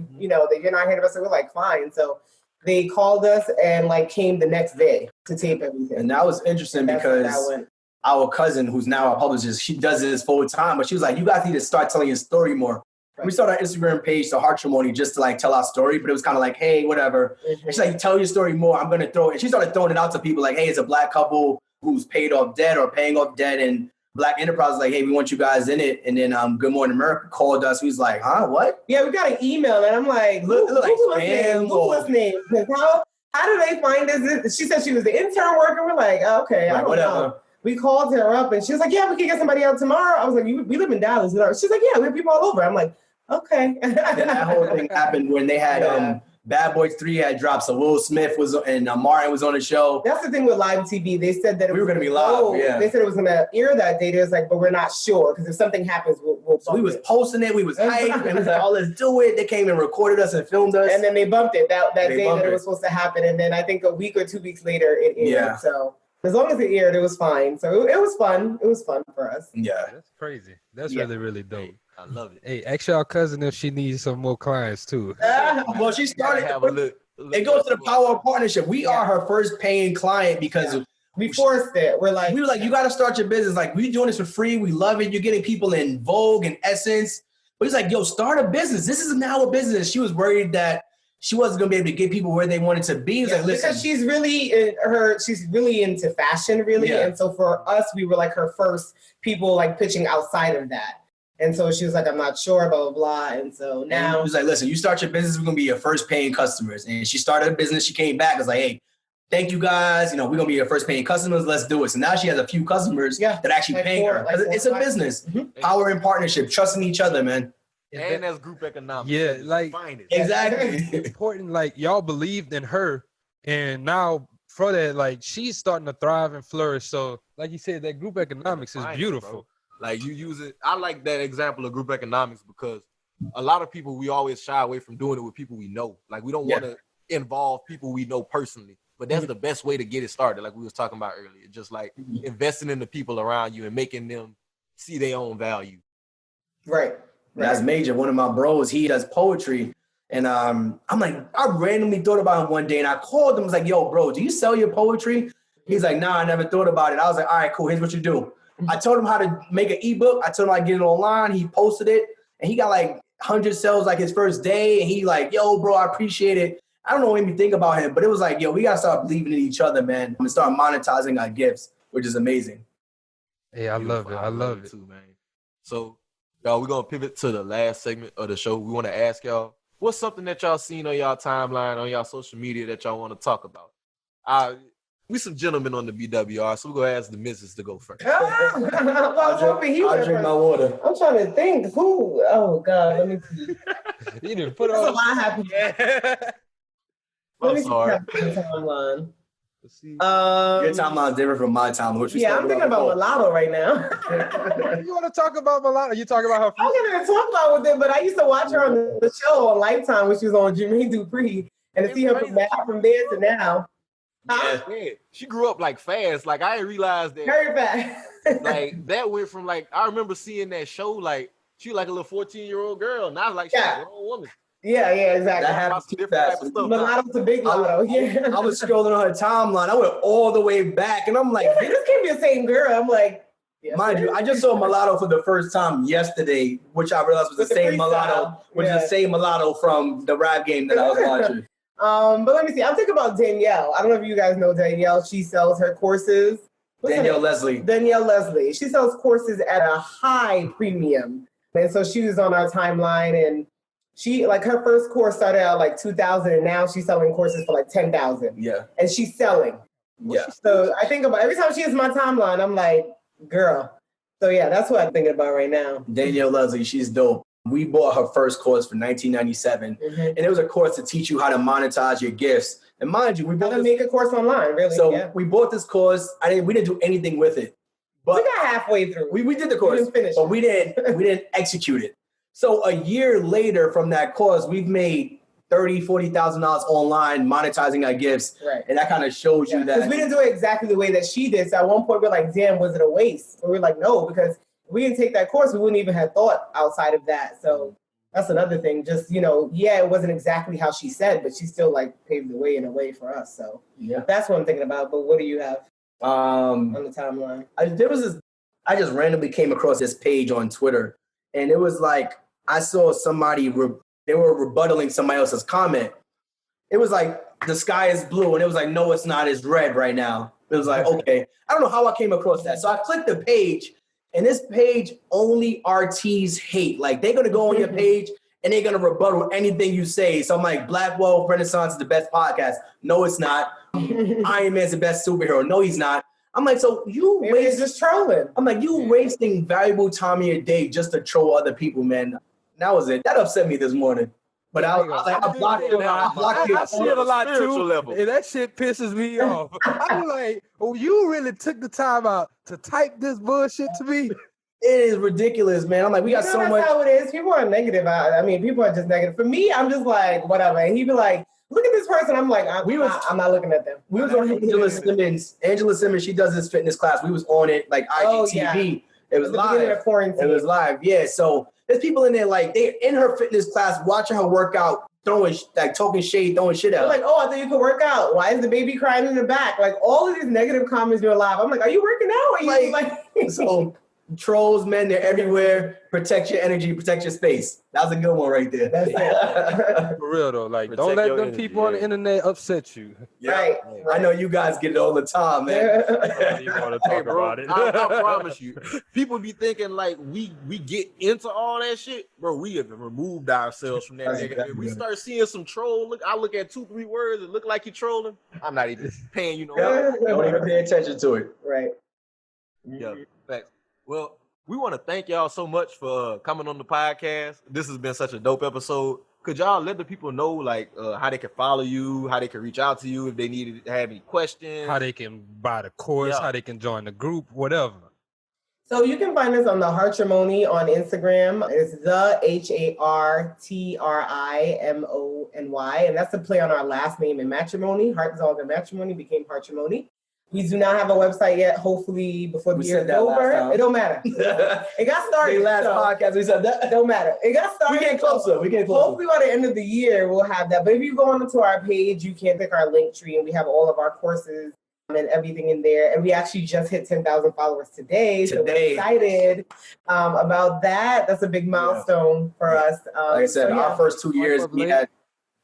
not hearing about. So we're like, fine. So they called us and like came the next day to tape everything. And that was interesting because our cousin, who's now a publicist, she does this full time, but she was like, you guys need to start telling your story more. Right. We started our Instagram page, the Hartrimony, just to like tell our story, but it was kind of like, hey, whatever. Mm-hmm. She's like, tell your story more. I'm going to throw it. And she started throwing it out to people like, hey, it's a Black couple who's paid off debt or paying off debt. And Black Enterprise was like, hey, we want you guys in it. And then Good Morning America called us. We was like, huh, what? Yeah, we got an email. And I'm like, Google's name. How do they find this? She said she was the intern worker. We're like, okay, I don't know. We called her up and she was like, yeah, we can get somebody out tomorrow. I was like, we live in Dallas. She's like, yeah, we have people all over. I'm like, okay. That whole thing happened when they had Bad Boys 3 had dropped. So Will Smith was and Martin was on the show. That's the thing with live TV. They said that we were going to be live. Yeah. They said it was going to air that day. It was like, but we're not sure because if something happens, we'll so we was posting it. We was hyped. And we was like, oh, let's do it. They came and recorded us and filmed us. And then they bumped it that day that it was supposed to happen. And then I think a week or 2 weeks later, it aired. Yeah. So as long as it aired, it was fine. So it was fun. It was fun for us. Yeah. That's crazy. That's really, really dope. I love it. Hey, ask y'all cousin if she needs some more clients too. Well, she started. It goes to the power of partnership. We are her first paying client because we forced it. We were like, you got to start your business. Like, we're doing this for free. We love it. You're getting people in Vogue and Essence. But he's like, yo, start a business. This is now a business. She was worried that she wasn't going to be able to get people where they wanted to be. He's like, listen. Because she's really into fashion, really. Yeah. And so for us, we were like her first people like pitching outside of that. And so she was like, I'm not sure, blah, blah, blah. And so now he was like, listen, you start your business, we're going to be your first paying customers. And she started a business. She came back. Was like, hey, thank you guys. We're going to be your first paying customers. Let's do it. So now she has a few customers that actually paying her. It's a business. Mm-hmm. Power in partnership, trusting each other, man. And that's group economics. Yeah, like exactly. Important. Like y'all believed in her. And now for that, like she's starting to thrive and flourish. So like you said, that group economics is beautiful. Like you use it. I like that example of group economics because a lot of people, we always shy away from doing it with people we know. Like we don't want to involve people we know personally, but that's the best way to get it started. Like we was talking about earlier, just like investing in the people around you and making them see their own value. Right. That's major. One of my bros, he does poetry. And I'm like, I randomly thought about him one day and I called him. I was like, yo, bro, do you sell your poetry? He's like, nah, I never thought about it. I was like, all right, cool. Here's what you do. I told him how to make an ebook. I told him how to get it online. He posted it and he got like 100 sales like his first day. And he like, yo, bro, I appreciate it. I don't know what made me think about him, but it was like, yo, we got to start believing in each other, man, and start monetizing our gifts, which is amazing. Hey, I love it. I love it too, man. So, y'all, we're going to pivot to the last segment of the show. We want to ask y'all, what's something that y'all seen on y'all timeline, on y'all social media that y'all want to talk about? We some gentlemen on the BWR, so we're going to ask the missus to go first. I'll drink my water. I'm trying to think. Who? Oh, God. Let me see. You didn't put on. There's a lot happening. I'm sorry. Timeline. Your timeline is different from my timeline. Yeah, I'm thinking about Mulatto right now. You want to talk about Mulatto? You talking about her? I'm going to talk about with it, but I used to watch her on the show on Lifetime when she was on Jermaine Dupri, and to see her from there to now. Yeah, she grew up like fast. Like I didn't realize that. Very fast. Like that went from like I remember seeing that show like she was like a little 14-year-old girl. Now like she's a grown woman. Yeah, exactly. That happens too fast. Mulatto's a big lotto. Yeah. I was scrolling on her timeline. I went all the way back, and I'm like, this can't be the same girl. I'm like, mind you, I just saw Mulatto for the first time yesterday, which I realized was the same Mulatto, which is the same Mulatto from the rap game that I was watching. But let me see. I'm thinking about Danielle. I don't know if you guys know Danielle. She sells her courses. Danielle Leslie. She sells courses at a high premium. And so she was on our timeline and she, like her first course started out like $2,000 and now she's selling courses for like $10,000. Yeah. And she's selling. Yeah. So I think about every time she hits my timeline, I'm like, girl. So yeah, that's what I'm thinking about right now. Danielle Leslie, she's dope. We bought her first course for $19.97, and it was a course to teach you how to monetize your gifts. And mind you, we bought make a course online, really. So we bought this course. We didn't do anything with it, but we got halfway through. We did the course, but we didn't execute it. So a year later from that course, we've made $30,000, $40,000 online monetizing our gifts. Right. And that kind of shows you that. Because we didn't do it exactly the way that she did. So at one point, we're like, damn, was it a waste? But we're like, no, because if we didn't take that course, we wouldn't even have thought outside of that. So that's another thing. Just, it wasn't exactly how she said, but she still like paved the way in a way for us. So that's what I'm thinking about. But what do you have on the timeline? I just randomly came across this page on Twitter, and it was like, I saw somebody, they were rebuttaling somebody else's comment. It was like, the sky is blue, and it was like, no, it's not, it's red right now. It was like, okay. I don't know how I came across that. So I clicked the page, and this page only RTs hate. Like, they're going to go on your page, and they're going to rebuttal anything you say. So I'm like, Black Wealth Renaissance is the best podcast. No, it's not. Iron Man's the best superhero. No, he's not. I'm like, so it's just trolling. I'm like, you wasting valuable time of your day just to troll other people, man. That was it. That upset me this morning. But I blocked it. I see it a lot too. And that shit pisses me off. I'm like, oh, you really took the time out to type this bullshit to me? It is ridiculous, man. I'm like, we got so much. That's how it is. People are negative. I mean, people are just negative. For me, I'm just like, whatever. And he'd be like, look at this person. I'm like, I'm not looking at them. We was on Angela Simmons. Angela Simmons, she does this fitness class. We was on it, like IGTV. Yeah. It was live. It was live. Yeah. So there's people in there, like, they're in her fitness class, watching her work out, talking shade, throwing shit out. They're like, oh, I thought you could work out. Why is the baby crying in the back? Like, all of these negative comments you're live. I'm like, are you working out? Are you like so trolls, man, they're everywhere. Protect your energy, protect your space. That was a good one right there. That's it. For real though, like, don't let them people on the internet upset you. Yeah. Right. I know you guys get it all the time, man. You want to talk about it? I promise you, people be thinking like we get into all that shit, bro. We have removed ourselves from that. If we start seeing some troll, I look at 2-3 words and look like you're trolling. I'm not even paying you no mind. Don't even pay attention to it. Right. Yeah. Thanks. Well, we want to thank y'all so much for coming on the podcast. This has been such a dope episode. Could y'all let the people know, like, how they can follow you, how they can reach out to you if they need to have any questions, how they can buy the course, how they can join the group, whatever. So you can find us on the Hartrimony on Instagram. It's the HARTRIMONY, and that's a play on our last name in matrimony. Hartzog and Matrimony became Hartrimony. We do not have a website yet. Hopefully before the year is over. It don't matter. It got started. Last podcast we said that. It don't matter. It got started. We get closer. Hopefully by the end of the year we'll have that. But if you go onto our page, you can pick our link tree, and we have all of our courses and everything in there. And we actually just hit 10,000 followers today. So we're excited about that. That's a big milestone for us. Like I said, our first 2 years,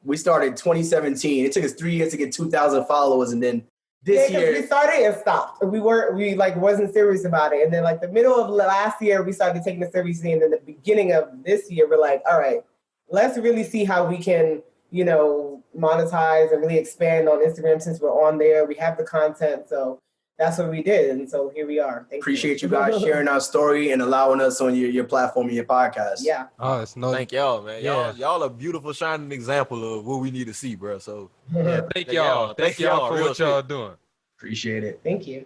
we started 2017. It took us 3 years to get 2,000 followers, and then this year we started and stopped. We wasn't serious about it. And then like the middle of last year, we started taking it seriously. And then the beginning of this year, we're like, all right, let's really see how we can, monetize and really expand on Instagram since we're on there. We have the content. So that's what we did. And so here we are. Appreciate you guys sharing our story and allowing us on your platform and your podcast. Yeah. Oh, it's no. Thank y'all, man. Yeah. Y'all a beautiful, shining example of what we need to see, bro. So thank y'all. Thank y'all for what y'all doing. Appreciate it. Thank you.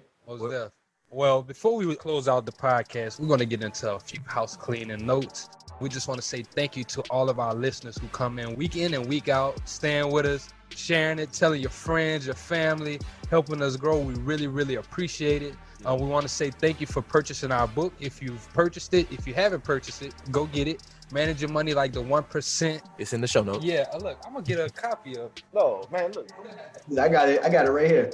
Well, before we close out the podcast, we're going to get into a few house cleaning notes. We just want to say thank you to all of our listeners who come in and week out, staying with us, sharing it, telling your friends, your family, helping us grow. We really, really appreciate it. We want to say thank you for purchasing our book. If you've purchased it, if you haven't purchased it, go get it. Manage Your Money Like the 1%. It's in the show notes. Yeah, look, I'm going to get a copy of it. No, man, look. I got it right here.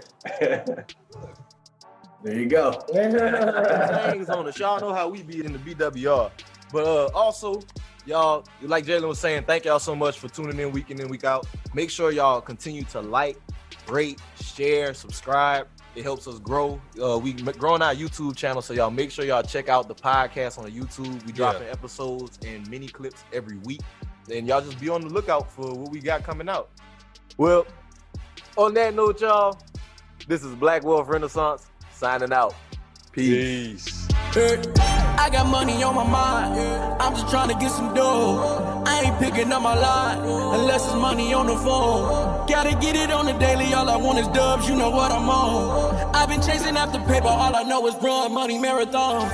There you go. Things on us. Y'all know how we be in the BWR. But also, y'all, like Jalen was saying, thank y'all so much for tuning in week in and week out. Make sure y'all continue to like, rate, share, subscribe. It helps us grow. We growing our YouTube channel, so y'all make sure y'all check out the podcast on YouTube. We dropping episodes and mini clips every week. And y'all just be on the lookout for what we got coming out. Well, on that note, y'all, this is Black Wealth Renaissance signing out. Peace. I got money on my mind. I'm just trying to get some dough. I ain't picking up my line unless it's money on the phone. Gotta get it on the daily. All I want is dubs. You know what I'm on. I've been chasing after paper. All I know is run money marathon.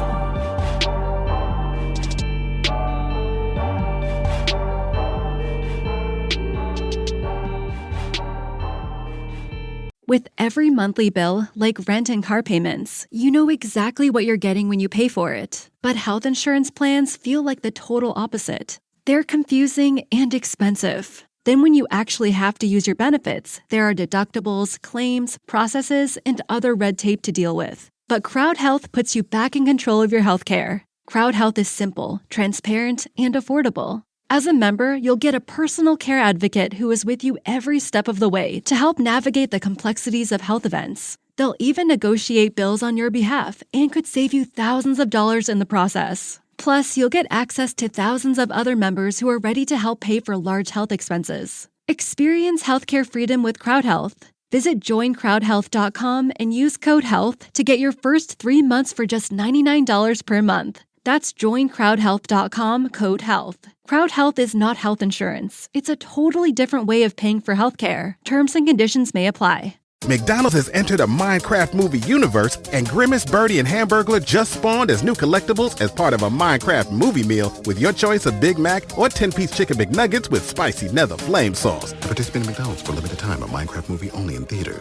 With every monthly bill, like rent and car payments, you know exactly what you're getting when you pay for it. But health insurance plans feel like the total opposite. They're confusing and expensive. Then when you actually have to use your benefits, there are deductibles, claims, processes, and other red tape to deal with. But Crowd Health puts you back in control of your healthcare. Crowd Health is simple, transparent, and affordable. As a member, you'll get a personal care advocate who is with you every step of the way to help navigate the complexities of health events. They'll even negotiate bills on your behalf and could save you thousands of dollars in the process. Plus, you'll get access to thousands of other members who are ready to help pay for large health expenses. Experience healthcare freedom with Crowd Health. Visit joincrowdhealth.com and use code HEALTH to get your first 3 months for just $99 per month. That's joincrowdhealth.com, code HEALTH. Crowd Health is not health insurance. It's a totally different way of paying for healthcare. Terms and conditions may apply. McDonald's has entered a Minecraft movie universe, and Grimace, Birdie, and Hamburglar just spawned as new collectibles as part of a Minecraft movie meal with your choice of Big Mac or 10-piece chicken McNuggets with spicy nether flame sauce. Participate in McDonald's for a limited time. A Minecraft movie only in theaters.